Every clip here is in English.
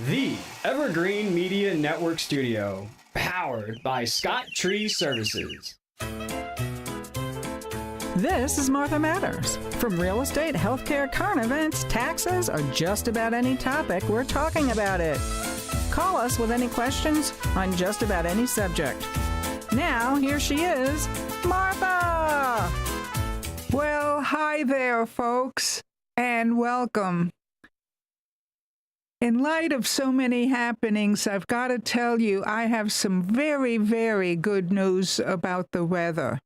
The Evergreen Media Network Studio, powered by Scott Tree Services. This is Martha Matters. From real estate, healthcare, current events, taxes, or just about any topic, we're talking about it. Call us with any questions on just about any subject. Now, here she is, Martha! Well, hi there, folks, and welcome. In light of so many happenings, I've got to tell you, I have some very, very good news about the weather.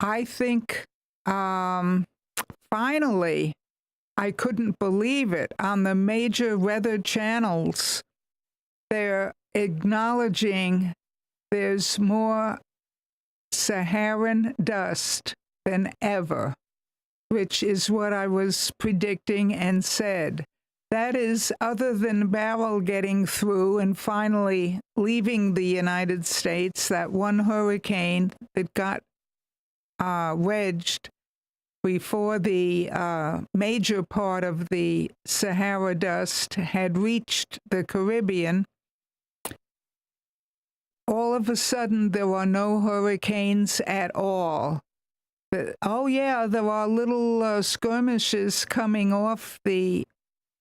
I think, finally, I couldn't believe it. On the major weather channels, they're acknowledging there's more Saharan dust than ever, which is what I was predicting and said. That is, other than Beryl getting through and finally leaving the United States, that one hurricane that got wedged before the major part of the Sahara dust had reached the Caribbean. All of a sudden, there are no hurricanes at all. Oh, yeah, there are little skirmishes coming off the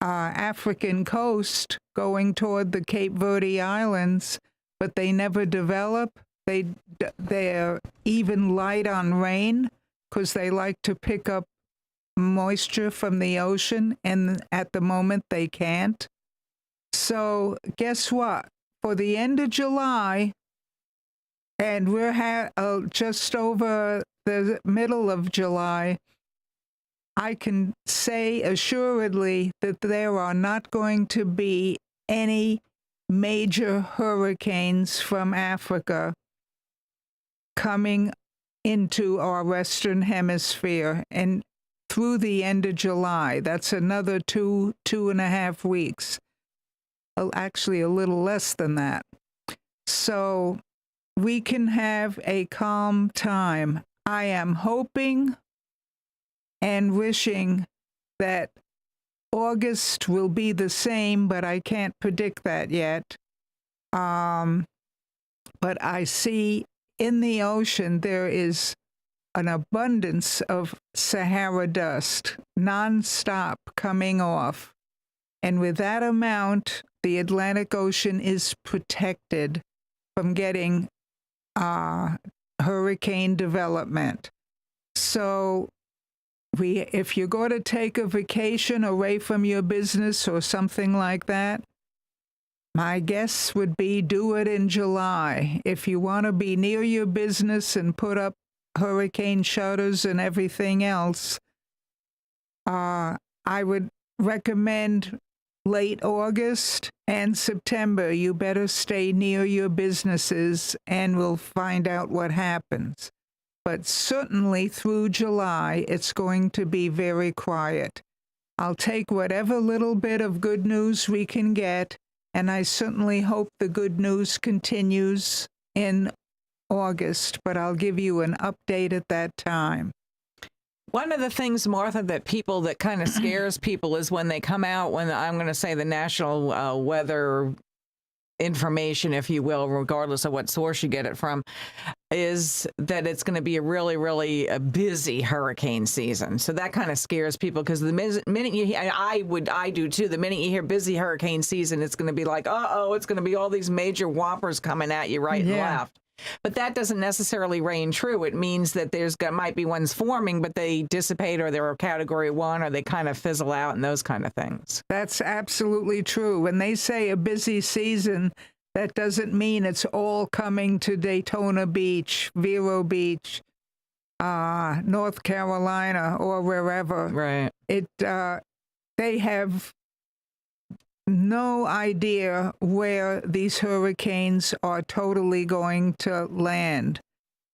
African coast going toward the Cape Verde Islands, but they never develop. They're even light on rain because they like to pick up moisture from the ocean, and at the moment they can't. So guess what? For the end of July, and we're just over the middle of July, I can say assuredly that there are not going to be any major hurricanes from Africa coming into our Western Hemisphere and through the end of July. That's another 2.5 weeks. Actually, a little less than that. So we can have a calm time. I am hoping and wishing that August will be the same, but I can't predict that yet. But I see in the ocean there is an abundance of Sahara dust, nonstop coming off. And with that amount, the Atlantic Ocean is protected from getting hurricane development. So if you're going to take a vacation away from your business or something like that, my guess would be do it in July. If you want to be near your business and put up hurricane shutters and everything else, I would recommend late August and September. You better stay near your businesses and we'll find out what happens. But certainly through July, it's going to be very quiet. I'll take whatever little bit of good news we can get, and I certainly hope the good news continues in August, but I'll give you an update at that time. One of the things, Martha, that kind of scares people is when they come out, when I'm going to say the national weather information, if you will, regardless of what source you get it from, is that it's going to be a really, really busy hurricane season. So that kind of scares people because the minute you hear, I do too, the minute you hear busy hurricane season, it's going to be like, it's going to be all these major whoppers coming at you right and left. But that doesn't necessarily reign true. It means that might be ones forming, but they dissipate or they're a category 1 or they kind of fizzle out and those kind of things. That's absolutely true. When they say a busy season, that doesn't mean it's all coming to Daytona Beach, Vero Beach, North Carolina, or wherever. Right. They have no idea where these hurricanes are totally going to land.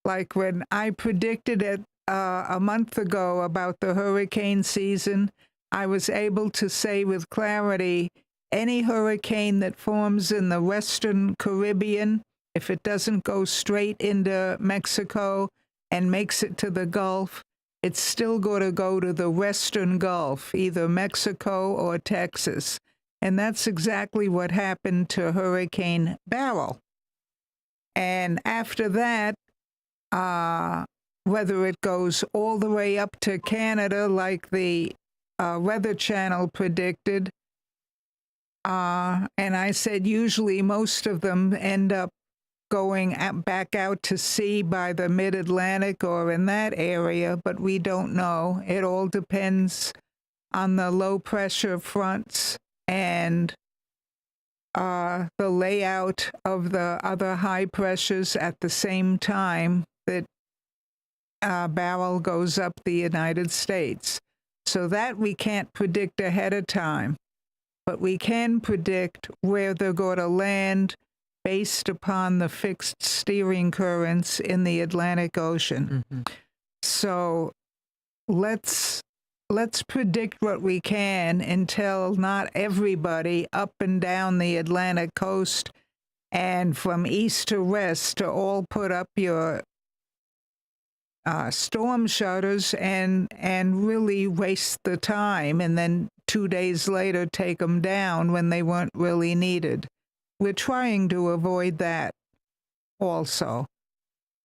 Like when I predicted it a month ago about the hurricane season, I was able to say with clarity, any hurricane that forms in the Western Caribbean, if it doesn't go straight into Mexico and makes it to the Gulf, it's still going to go to the Western Gulf, either Mexico or Texas. And that's exactly what happened to Hurricane Beryl. And after that, whether it goes all the way up to Canada like the Weather Channel predicted, and I said usually most of them end up going back out to sea by the mid-Atlantic or in that area, but we don't know. It all depends on the low-pressure fronts and the layout of the other high pressures at the same time that Beryl goes up the United States. So that we can't predict ahead of time, but we can predict where they're going to land based upon the fixed steering currents in the Atlantic Ocean. So let's predict what we can until not everybody up and down the Atlantic coast and from east to west to all put up your storm shutters and really waste the time and then 2 days later take them down when they weren't really needed. We're trying to avoid that also.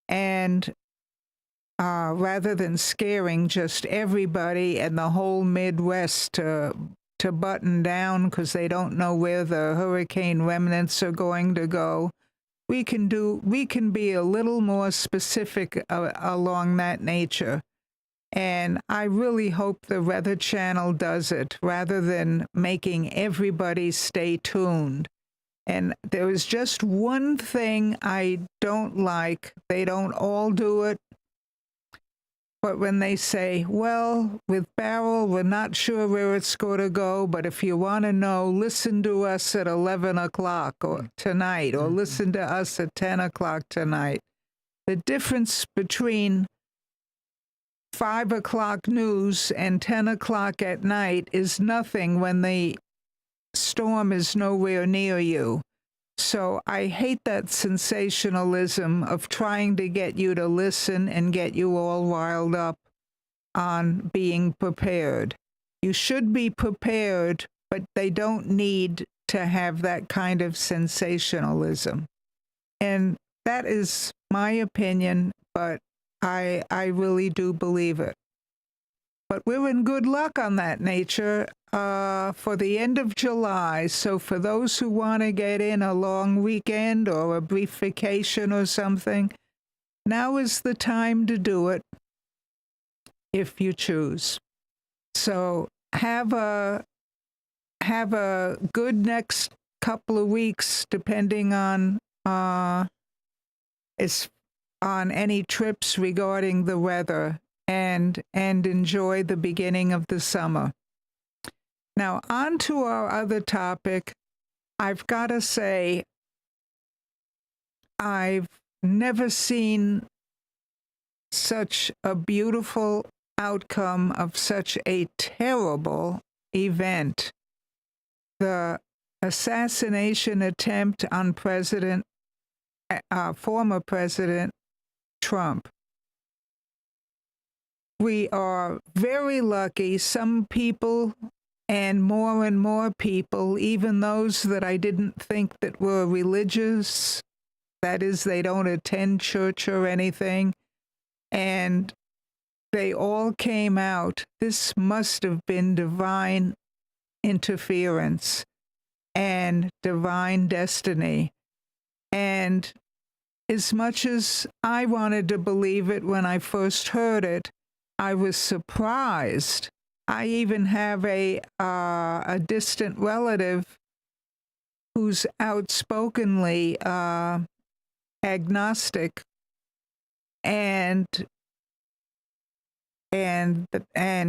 And rather than scaring just everybody and the whole Midwest to button down because they don't know where the hurricane remnants are going to go, we can be a little more specific along that nature. And I really hope the Weather Channel does it rather than making everybody stay tuned. And there is just one thing I don't like. They don't all do it. But when they say, well, with Beryl, we're not sure where it's going to go, but if you want to know, listen to us at 11 o'clock or tonight, or listen to us at 10 o'clock tonight. The difference between 5 o'clock news and 10 o'clock at night is nothing when the storm is nowhere near you. So I hate that sensationalism of trying to get you to listen and get you all riled up on being prepared. You should be prepared, but they don't need to have that kind of sensationalism. And that is my opinion, but I really do believe it. But we're in good luck on that nature for the end of July. So for those who want to get in a long weekend or a brief vacation or something, now is the time to do it if you choose. So have a good next couple of weeks, depending on any trips regarding the weather. And enjoy the beginning of the summer. Now, on to our other topic. I've got to say, I've never seen such a beautiful outcome of such a terrible event. The assassination attempt on former President Trump. We are very lucky. Some people and more people, even those that I didn't think that were religious, that is, they don't attend church or anything, and they all came out. This must have been divine interference and divine destiny. And as much as I wanted to believe it when I first heard it, I was surprised. I even have a distant relative who's outspokenly agnostic, and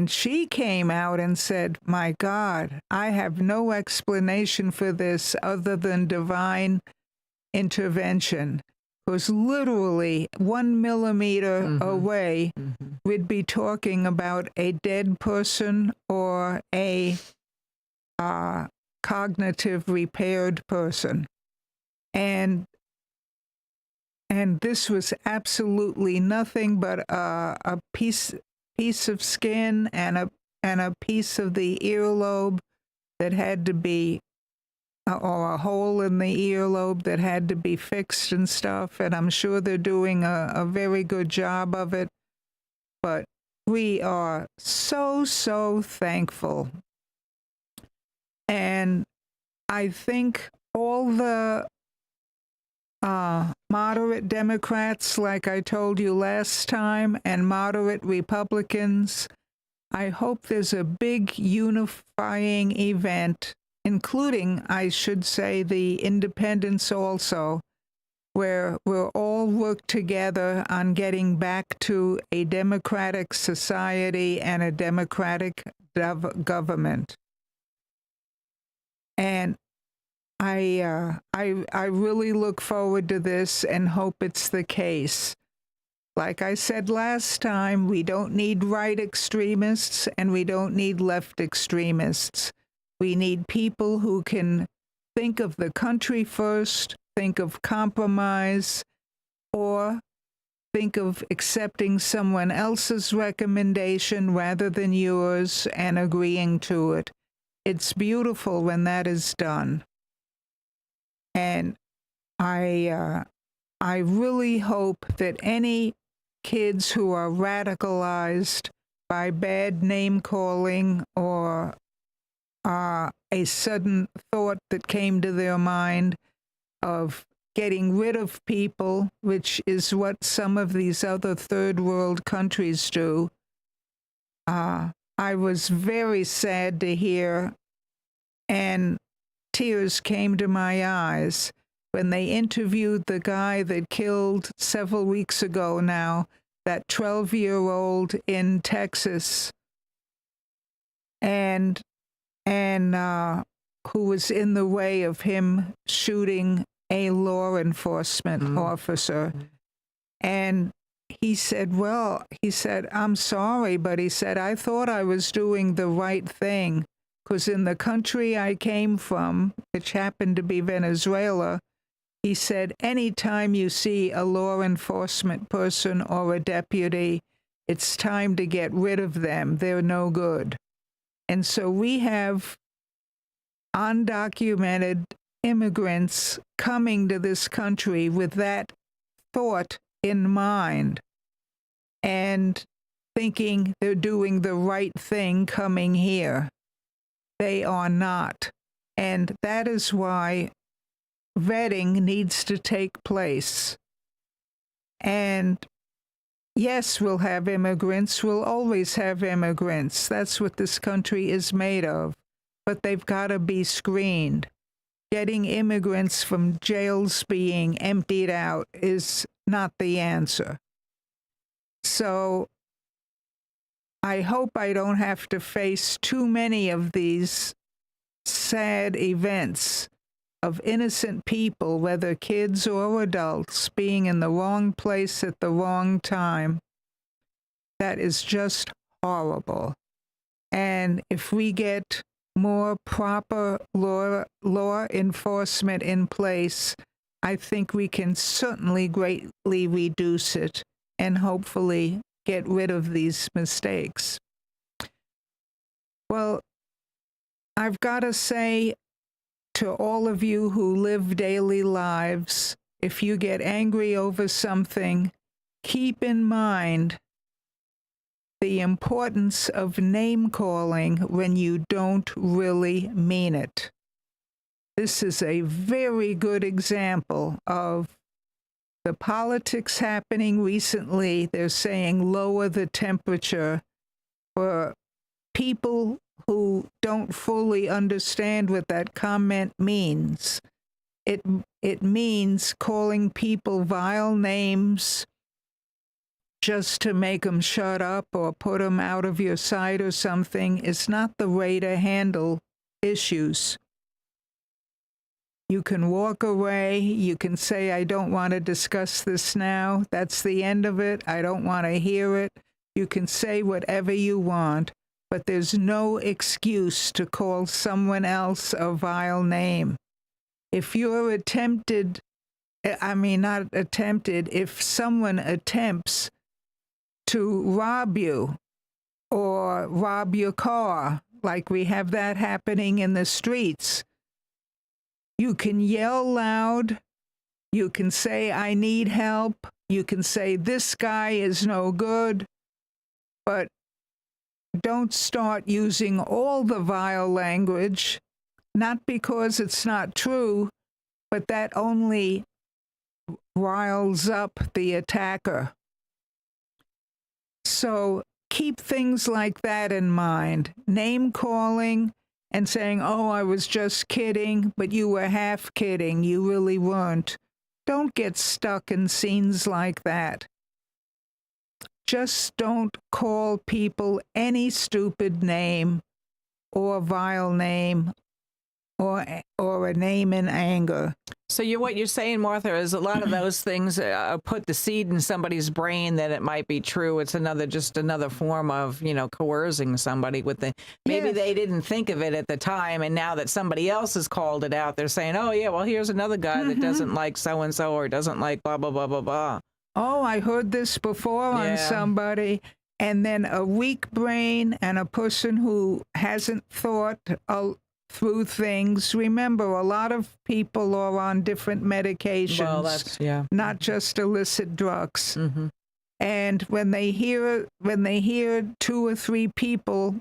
she came out and said, "My God, I have no explanation for this other than divine intervention." Was literally 1 millimeter away, we'd be talking about a dead person or a cognitive repaired person. And this was absolutely nothing but a piece of skin and a piece of the earlobe that had to be or a hole in the earlobe that had to be fixed and stuff. And I'm sure they're doing a very good job of it. But we are so, so thankful. And I think all the moderate Democrats, like I told you last time, and moderate Republicans, I hope there's a big unifying event, including, I should say, the independents also, where we'll all work together on getting back to a democratic society and a democratic government. And I really look forward to this and hope it's the case. Like I said last time, we don't need right extremists and we don't need left extremists. We need people who can think of the country first, think of compromise, or think of accepting someone else's recommendation rather than yours and agreeing to it. It's beautiful when that is done. And I really hope that any kids who are radicalized by bad name calling or a sudden thought that came to their mind of getting rid of people, which is what some of these other third world countries do. I was very sad to hear, and tears came to my eyes when they interviewed the guy that killed several weeks ago now, that 12-year-old in Texas, and who was in the way of him shooting a law enforcement officer. And he said, I'm sorry, but he said, I thought I was doing the right thing, because in the country I came from, which happened to be Venezuela, he said, anytime you see a law enforcement person or a deputy, it's time to get rid of them. They're no good. And so we have undocumented immigrants coming to this country with that thought in mind and thinking they're doing the right thing coming here. They are not. And that is why vetting needs to take place. And yes, we'll have immigrants. We'll always have immigrants. That's what this country is made of. But they've got to be screened. Getting immigrants from jails being emptied out is not the answer. So I hope I don't have to face too many of these sad events of innocent people, whether kids or adults, being in the wrong place at the wrong time. That is just horrible. And if we get more proper law enforcement in place, I think we can certainly greatly reduce it and hopefully get rid of these mistakes. Well, I've got to say to all of you who live daily lives, if you get angry over something, keep in mind the importance of name calling when you don't really mean it. This is a very good example of the politics happening recently. They're saying lower the temperature for people who don't fully understand what that comment means. It means calling people vile names just to make them shut up or put them out of your sight or something is not the way to handle issues. You can walk away. You can say, I don't want to discuss this now. That's the end of it. I don't want to hear it. You can say whatever you want, but there's no excuse to call someone else a vile name. If you're if someone attempts to rob you or rob your car, like we have that happening in the streets, You can yell loud. You can say, I need help. You can say, this guy is no good. But don't start using all the vile language, not because it's not true, but that only riles up the attacker. So keep things like that in mind. Name calling and saying, oh, I was just kidding, but you were half kidding. You really weren't. Don't get stuck in scenes like that. Just don't call people any stupid name or vile name or a name in anger. So what you're saying, Martha, is a lot of those things put the seed in somebody's brain that it might be true. It's just another form of, coercing somebody with maybe Yes. they didn't think of it at the time, and now that somebody else has called it out, they're saying, oh yeah, well, here's another guy that doesn't like so and so or doesn't like blah blah blah blah blah. Oh, I heard this before on somebody. And then a weak brain and a person who hasn't thought through things. Remember, a lot of people are on different medications, not just illicit drugs. Mm-hmm. And when they hear 2 or 3 people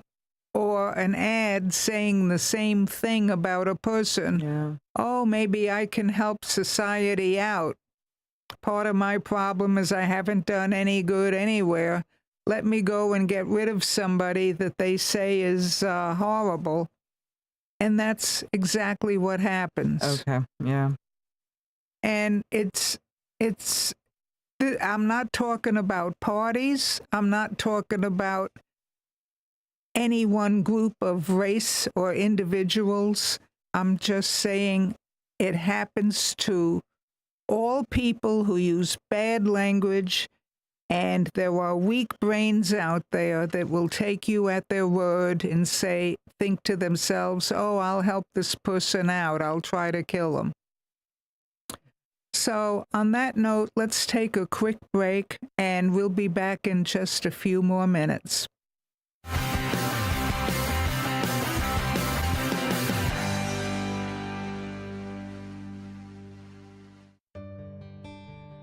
or an ad saying the same thing about a person, oh, maybe I can help society out. Part of my problem is I haven't done any good anywhere. Let me go and get rid of somebody that they say is horrible. And that's exactly what happens. Okay, yeah. And I'm not talking about parties. I'm not talking about any one group of race or individuals. I'm just saying it happens to all people who use bad language, and there are weak brains out there that will take you at their word and think to themselves, oh, I'll help this person out. I'll try to kill him. So on that note, let's take a quick break, and we'll be back in just a few more minutes.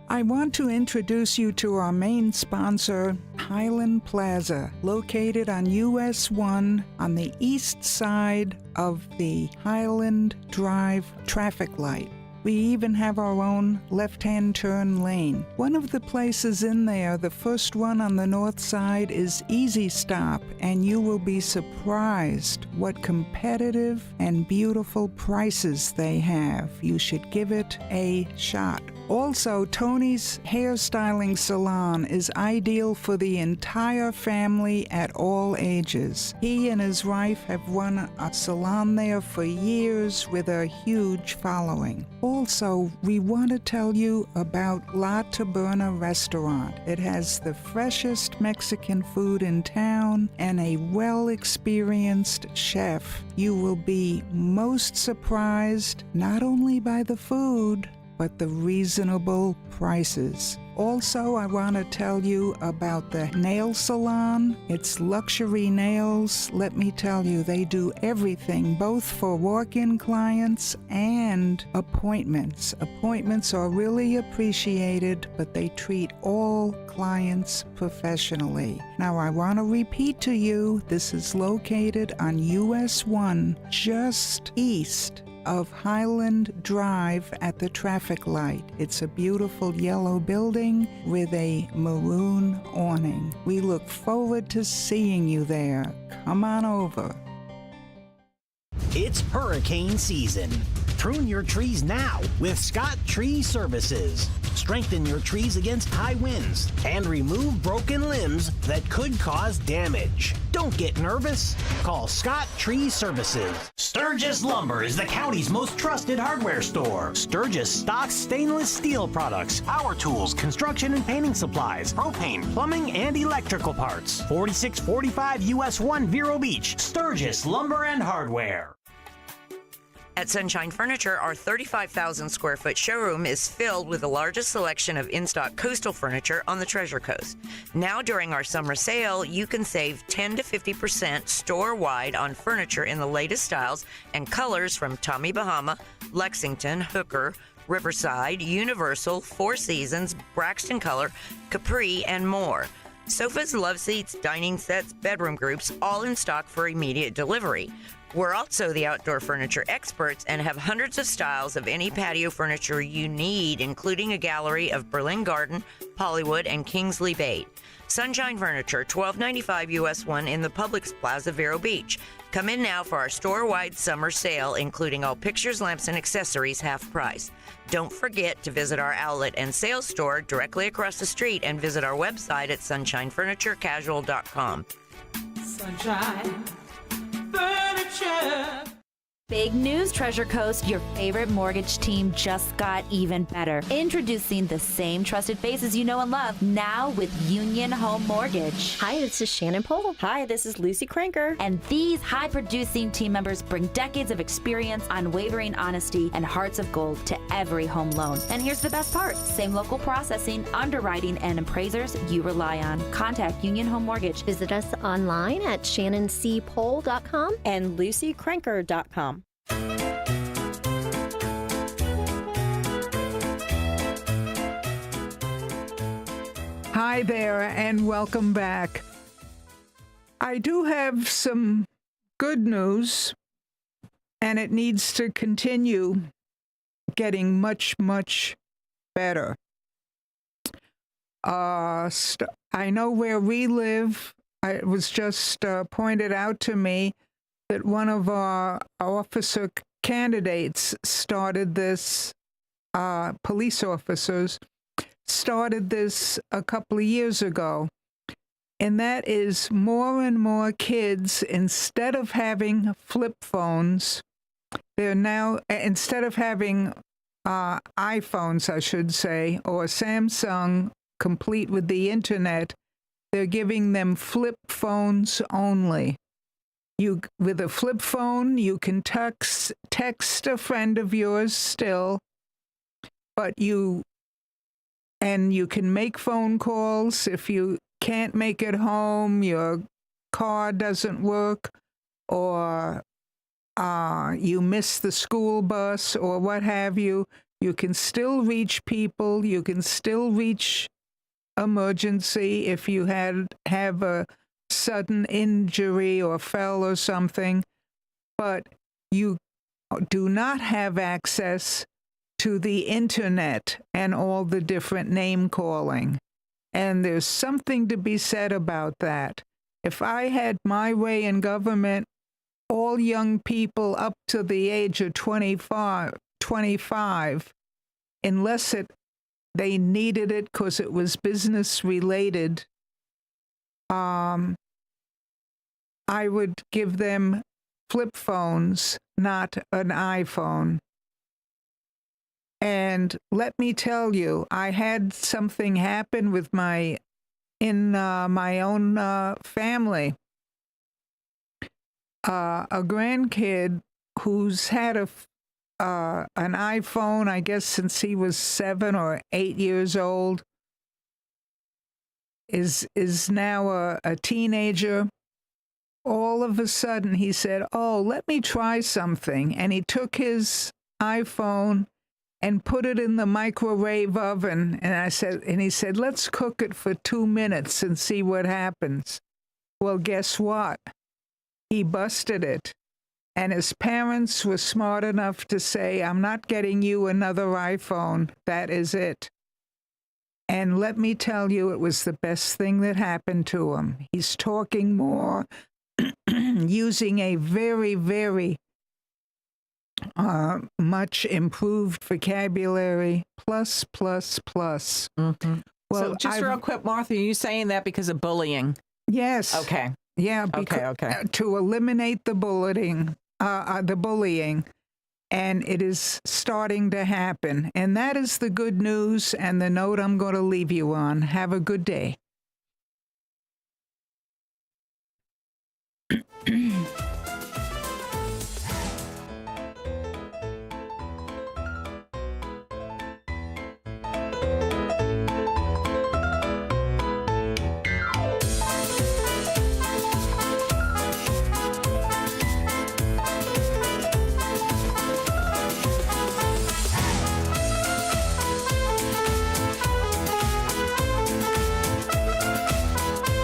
I want to introduce you to our main sponsor, Highland Plaza, located on US 1 on the east side of the Highland Drive traffic light. We even have our own left-hand turn lane. One of the places in there, the first one on the north side, is Easy Stop, and you will be surprised what competitive and beautiful prices they have. You should give it a shot. Also, Tony's Hairstyling Salon is ideal for the entire family at all ages. He and his wife have run a salon there for years with a huge following. Also, we want to tell you about La Taberna Restaurant. It has the freshest Mexican food in town and a well-experienced chef. You will be most surprised not only by the food, but the reasonable prices. Also, I want to tell you about the nail salon. It's Luxury Nails. Let me tell you, they do everything, both for walk-in clients and appointments. Appointments are really appreciated, but they treat all clients professionally. Now, I want to repeat to you, this is located on US 1, just east of Highland Drive at the traffic light. It's a beautiful yellow building with a maroon awning. We look forward to seeing you there. Come on over. It's hurricane season. Prune your trees now with Scott Tree Services. Strengthen your trees against high winds and remove broken limbs that could cause damage. Don't get nervous. Call Scott Tree Services. Sturgis Lumber is the county's most trusted hardware store. Sturgis stocks stainless steel products, power tools, construction and painting supplies, propane, plumbing, and electrical parts. 4645 US 1 Vero Beach, Sturgis Lumber and Hardware. At Sunshine Furniture, our 35,000 square foot showroom is filled with the largest selection of in-stock coastal furniture on the Treasure Coast. Now during our summer sale, you can save 10 to 50% store-wide on furniture in the latest styles and colors from Tommy Bahama, Lexington, Hooker, Riverside, Universal, Four Seasons, Braxton Color, Capri, and more. Sofas, love seats, dining sets, bedroom groups, all in stock for immediate delivery. We're also the outdoor furniture experts and have hundreds of styles of any patio furniture you need, including a gallery of Berlin Garden, Hollywood, and Kingsley Bait. Sunshine Furniture, $12.95 US 1 in the Publix Plaza, Vero Beach. Come in now for our store-wide summer sale, including all pictures, lamps, and accessories half price. Don't forget to visit our outlet and sales store directly across the street and visit our website at sunshinefurniturecasual.com. Sunshine Furniture. Big news, Treasure Coast. Your favorite mortgage team just got even better. Introducing the same trusted faces you know and love, now with Union Home Mortgage. Hi, this is Shannon Pohl. Hi, this is Lucy Cranker. And these high-producing team members bring decades of experience, unwavering honesty, and hearts of gold to every home loan. And here's the best part. Same local processing, underwriting, and appraisers you rely on. Contact Union Home Mortgage. Visit us online at shannonCpohl.com and lucycranker.com. Hi there, and welcome back. I do have some good news, and it needs to continue getting much, much better. I know where we live. It was just pointed out to me that one of our officer candidates started this, police officers started this a couple of years ago. And that is more and more kids, instead of having flip phones, they're now, instead of having iPhones, I should say, or Samsung complete with the internet, they're giving them flip phones only. With a flip phone, you can text a friend of yours still, but you can make phone calls if you can't make it home, your car doesn't work, or you miss the school bus or what have you. You can still reach people. You can still reach emergency if you have a sudden injury or fell or something, but you do not have access to the internet and all the different name calling. And there's something to be said about that. If I had my way in government, all young people up to the age of 25, unless they needed it because it was business related, I would give them flip phones, not an iPhone. And let me tell you, I had something happen with my own family. A grandkid who's had an iPhone, I guess, since he was 7 or 8 years old, is now a teenager. All of a sudden, he said, "Oh, let me try something." And he took his iPhone and put it in the microwave oven. And he said, "Let's cook it for 2 minutes and see what happens." Well, guess what? He busted it. And his parents were smart enough to say, "I'm not getting you another iPhone. That is it." And let me tell you, it was the best thing that happened to him. He's talking more, using a very, very much improved vocabulary, plus. Mm-hmm. Well, so just real quick, Martha, are you saying that because of bullying? Yes. Okay. Yeah. Okay. To eliminate the bullying, and it is starting to happen. And that is the good news and the note I'm going to leave you on. Have a good day.